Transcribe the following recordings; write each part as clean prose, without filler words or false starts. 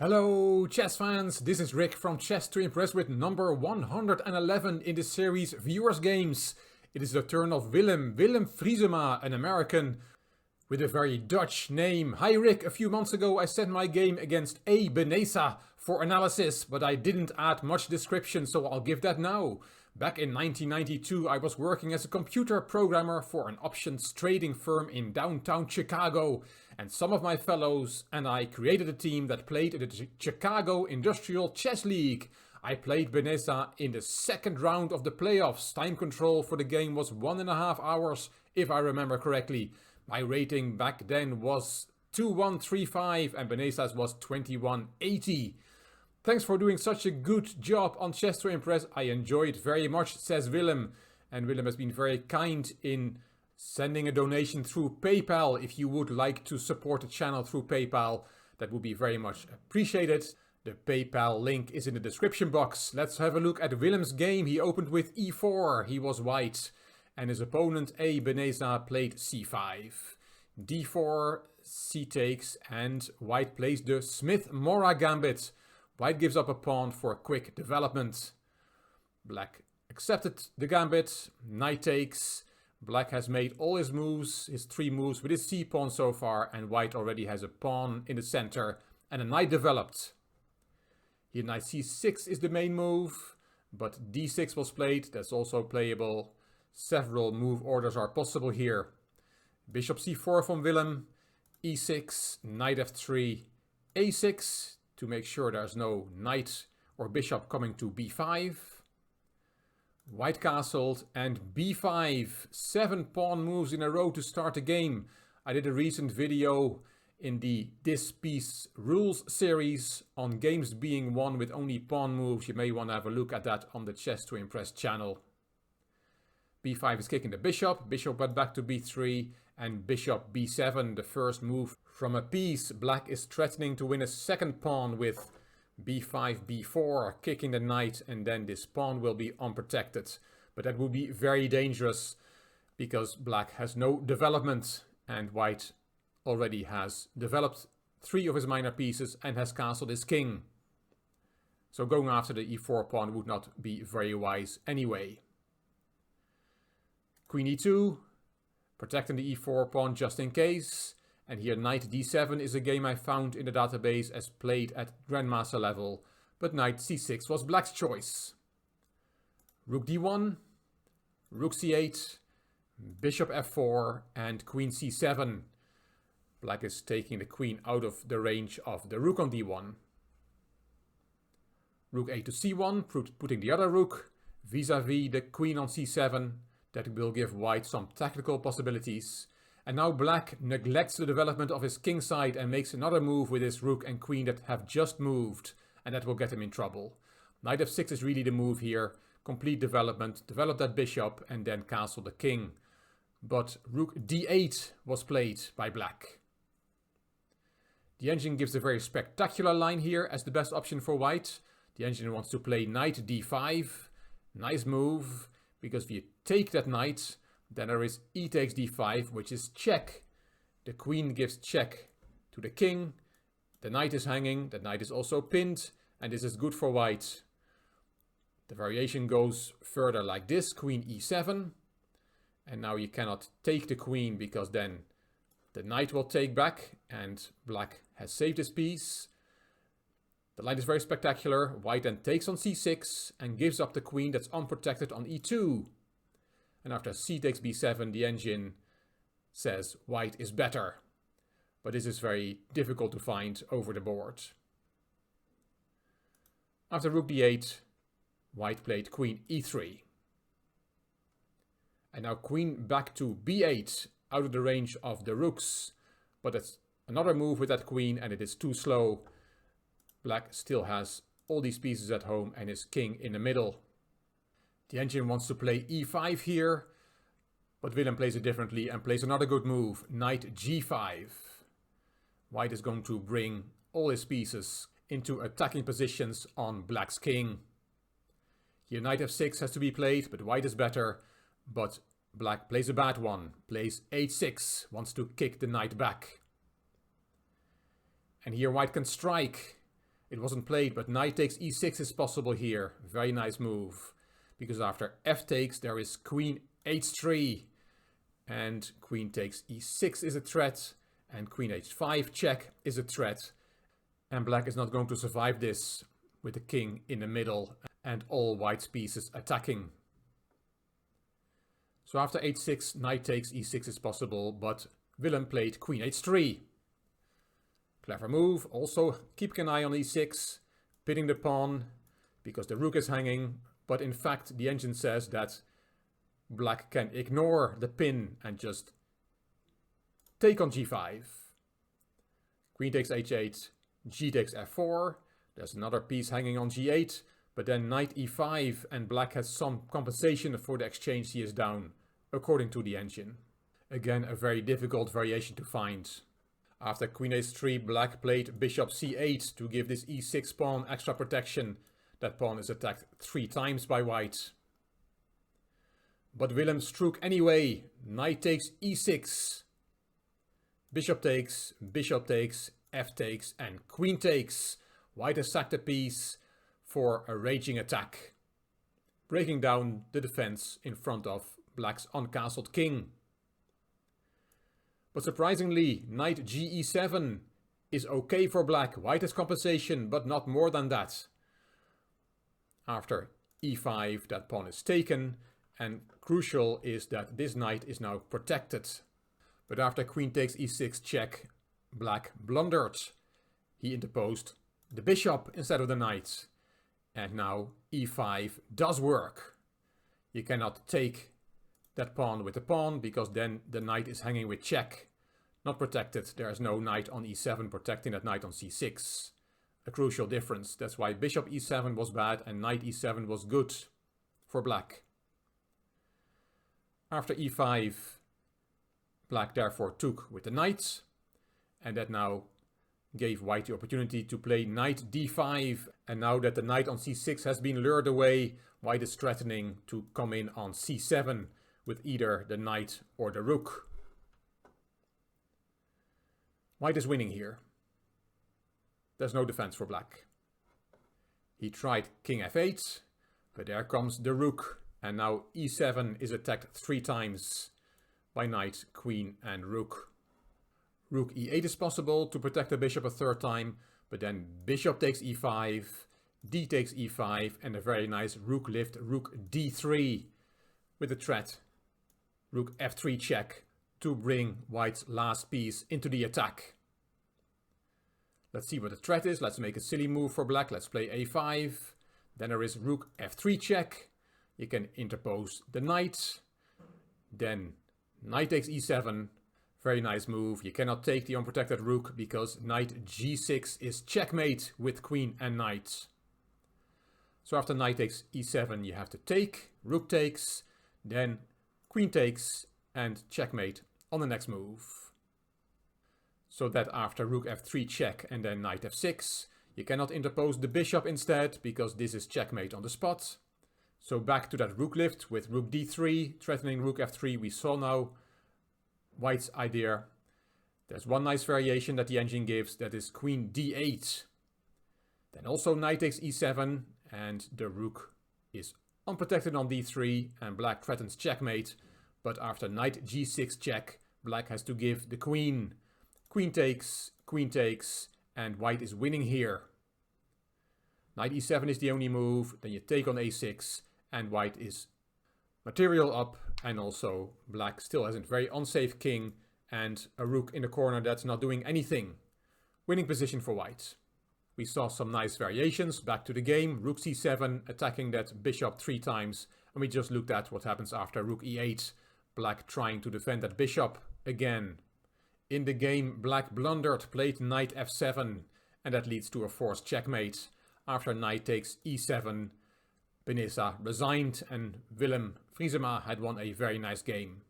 Hello chess fans, this is Rick from Chess to Impress with number 111 in the series Viewers Games. It is the turn of Willem Friesema, an American with a very Dutch name. Hi Rick, a few months ago I sent my game against A. Benesa for analysis, but I didn't add much description, so I'll give that now. Back in 1992 I was working as a computer programmer for an options trading firm in downtown Chicago, and some of my fellows and I created a team that played in the Chicago Industrial Chess League. I played Benesa in the second round of the playoffs. Time control for the game was 1.5 hours, if I remember correctly. My rating back then was 2135 and Benesa's was 2180. Thanks for doing such a good job on Chess to Impress. I enjoyed very much, says Willem. And Willem has been very kind in sending a donation through PayPal. If you would like to support the channel through PayPal, that would be very much appreciated. The PayPal link is in the description box. Let's have a look at Willem's game. He opened with e4. He was white. And his opponent A. Benesa played c5. d4, c takes, and white plays the Smith-Morra gambit. White gives up a pawn for a quick development. Black accepted the gambit. Knight takes. Black has made all his moves, his 3 moves with his c-pawn so far, and white already has a pawn in the center and a knight developed. Here knight c6 is the main move, but d6 was played, that's also playable. Several move orders are possible here. Bishop c4 from Willem, e6, knight f3, a6, to make sure there's no knight or bishop coming to b5. White castled and b5. 7 pawn moves in a row to start the game. I did a recent video in the This Piece Rules series on games being won with only pawn moves. You may want to have a look at that on the Chess to Impress channel. b5 is kicking the bishop. Bishop went back to b3 and bishop b7, the first move from a piece. Black is threatening to win a second pawn with b5, b4, kicking the knight, and then this pawn will be unprotected. But that would be very dangerous because black has no development and white already has developed 3 of his minor pieces and has castled his king. So going after the e4 pawn would not be very wise anyway. Queen e2, protecting the e4 pawn just in case. And here knight d7 is a game I found in the database as played at grandmaster level, but knight c6 was black's choice. Rook d1, rook c8, bishop f4 and queen c7. Black is taking the queen out of the range of the rook on d1. Rook a to c1, putting the other rook vis-a-vis the queen on c7. That will give white some tactical possibilities. And now black neglects the development of his king side and makes another move with his rook and queen that have just moved. And that will get him in trouble. Knight f6 is really the move here. Complete development, develop that bishop and then castle the king. But rook d8 was played by black. The engine gives a very spectacular line here as the best option for white. The engine wants to play knight d5. Nice move, because if you take that knight, then there is e takes d5, which is check. The queen gives check to the king. The knight is hanging. The knight is also pinned. And this is good for white. The variation goes further like this. Queen e7. And now you cannot take the queen because then the knight will take back. And black has saved his piece. The line is very spectacular. White then takes on c6 and gives up the queen that's unprotected on e2. And after c takes b7, the engine says white is better. But this is very difficult to find over the board. After rook d8, white played queen e3. And now queen back to b8, out of the range of the rooks. But it's another move with that queen and it is too slow. Black still has all these pieces at home and his king in the middle. The engine wants to play e5 here, but Willem plays it differently and plays another good move, knight g5. White is going to bring all his pieces into attacking positions on black's king. Here knight f6 has to be played, but white is better. But black plays a bad one, plays h6, wants to kick the knight back. And here white can strike. It wasn't played, but knight takes e6 is possible here. Very nice move. Because after f takes, there is queen h3. And queen takes e6 is a threat. And queen h5 check is a threat. And black is not going to survive this with the king in the middle and all white's pieces attacking. So after h6, knight takes e6 is possible, but Willem played queen h3. Clever move. Also keeping an eye on e6, pitting the pawn because the rook is hanging. But in fact, the engine says that black can ignore the pin and just take on g5. Queen takes h8, g takes f4. There's another piece hanging on g8, but then knight e5 and black has some compensation for the exchange he is down, according to the engine. Again, a very difficult variation to find. After queen h3, black played bishop c8 to give this e6 pawn extra protection. That pawn is attacked 3 times by white. But Willem struck anyway. Knight takes e6. Bishop takes, f takes, and queen takes. White has sacked a piece for a raging attack, breaking down the defense in front of black's uncastled king. But surprisingly, knight ge7 is okay for black. White has compensation, but not more than that. After e5, that pawn is taken, and crucial is that this knight is now protected. But after queen takes e6 check, black blundered. He interposed the bishop instead of the knight. And now e5 does work. You cannot take that pawn with the pawn because then the knight is hanging with check. Not protected. There is no knight on e7 protecting that knight on c6. A crucial difference. That's why bishop e7 was bad and knight e7 was good for black. After e5, black therefore took with the knight, and that now gave white the opportunity to play knight d5. And now that the knight on c6 has been lured away, white is threatening to come in on c7 with either the knight or the rook. White is winning here. There's no defense for black. He tried king f8, but there comes the rook, and now e7 is attacked 3 times by knight, queen and rook. Rook e8 is possible to protect the bishop a 3rd time, but then bishop takes e5, d takes e5, and a very nice rook lift, rook d3 with the threat, rook f3 check to bring white's last piece into the attack. Let's see what the threat is. Let's make a silly move for black. Let's play a5. Then there is rook f3 check. You can interpose the knight. Then knight takes e7. Very nice move. You cannot take the unprotected rook because knight g6 is checkmate with queen and knight. So after knight takes e7 you have to take, rook takes, then queen takes and checkmate on the next move. So that after rook f3 check and then knight f6, you cannot interpose the bishop instead because this is checkmate on the spot. So back to that rook lift with rook d3, threatening rook f3. We saw now white's idea. There's one nice variation that the engine gives, that is queen d8. Then also knight takes e7 and the rook is unprotected on d3 and black threatens checkmate. But after knight g6 check, black has to give the queen. Queen takes, and white is winning here. Knight e7 is the only move, then you take on a6, and white is material up, and also black still has a very unsafe king, and a rook in the corner that's not doing anything. Winning position for white. We saw some nice variations, back to the game, rook c7, attacking that bishop 3 times, and we just looked at what happens after rook e8, black trying to defend that bishop again. In the game, black blundered, played knight f7, and that leads to a forced checkmate. After knight takes e7, Benissa resigned and Willem Friesema had won a very nice game.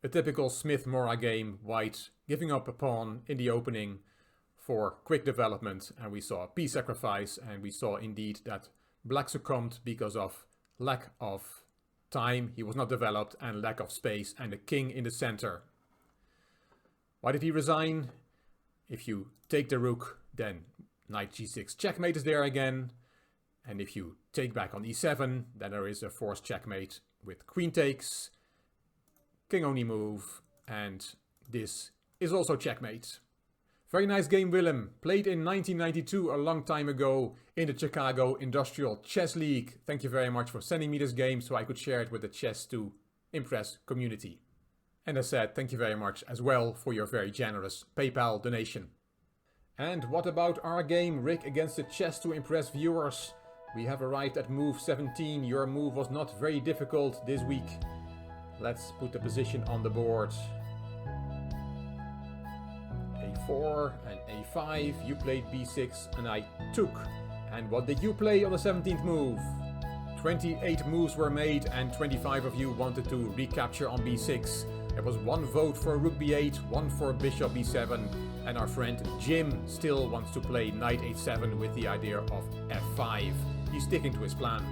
A typical Smith-Morra game, white giving up a pawn in the opening for quick development, and we saw a piece sacrifice, and we saw indeed that black succumbed because of lack of time, he was not developed, and lack of space, and the king in the center. Why did he resign? If you take the rook, then knight g6 checkmate is there again. And if you take back on e7, then there is a forced checkmate with queen takes, king only move, and this is also checkmate. Very nice game, Willem. Played in 1992, a long time ago, in the Chicago Industrial Chess League. Thank you very much for sending me this game so I could share it with the Chess to Impress community. And as said, thank you very much as well for your very generous PayPal donation. And what about our game, Rick, against the Chess to Impress viewers? We have arrived at move 17. Your move was not very difficult this week. Let's put the position on the board. A4 and A5, you played B6 and I took. And what did you play on the 17th move? 28 moves were made and 25 of you wanted to recapture on B6. There was one vote for Rook B8, one for Bishop B7, and our friend Jim still wants to play Knight H7 with the idea of F5. He's sticking to his plan.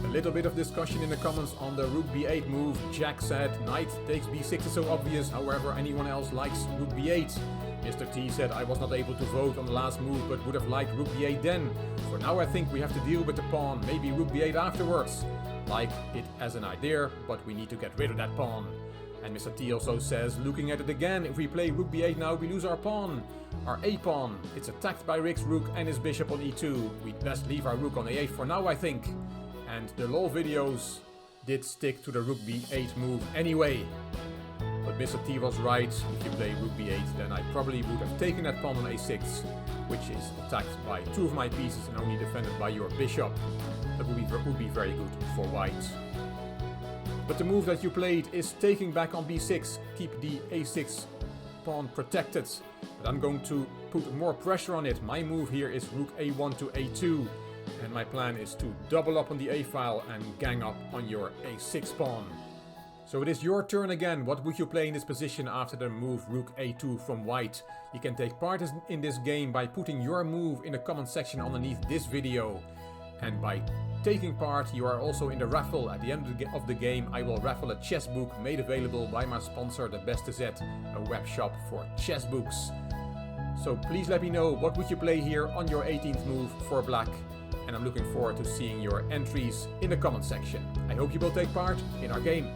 A little bit of discussion in the comments on the Rook B8 move. Jack said Knight takes B6 is so obvious, however anyone else likes Rook B8. Mr. T said I was not able to vote on the last move but would have liked Rook B8 then. For now I think we have to deal with the pawn, maybe Rook B8 afterwards. Like it as an idea, but we need to get rid of that pawn. And Mr. T also says, looking at it again, if we play Rook B8 now we lose our pawn. Our A pawn. It's attacked by Rick's rook and his bishop on E2. We'd best leave our rook on A8 for now I think. And the LOL videos did stick to the Rook B8 move anyway. But Mr. T was right, if you play Rook B8 then I probably would have taken that pawn on A6, which is attacked by two of my pieces and only defended by your bishop. That would be very good for white. But the move that you played is taking back on B6, keep the A6 pawn protected. But I'm going to put more pressure on it. My move here is Rook A1 to A2. And my plan is to double up on the A file and gang up on your A6 pawn. So it is your turn again. What would you play in this position after the move Rook A2 from white? You can take part in this game by putting your move in the comment section underneath this video. And by taking part, you are also in the raffle. At the end of the game, I will raffle a chess book made available by my sponsor, The Best Z, a web shop for chess books. So please let me know what would you play here on your 18th move for black. And I'm looking forward to seeing your entries in the comment section. I hope you will take part in our game.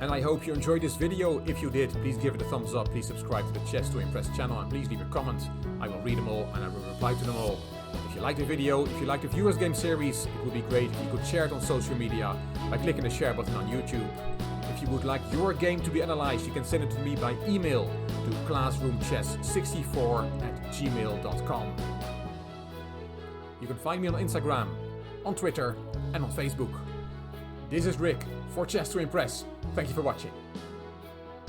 And I hope you enjoyed this video. If you did, please give it a thumbs up, please subscribe to the Chess to Impress channel, and please leave a comment. I will read them all and I will reply to them all. If you like the video, if you like the Viewers Game series, it would be great if you could share it on social media by clicking the share button on YouTube. If you would like your game to be analyzed, you can send it to me by email to classroomchess64@gmail.com. You can find me on Instagram, on Twitter and on Facebook. This is Rick for Chess to Impress. Thank you for watching.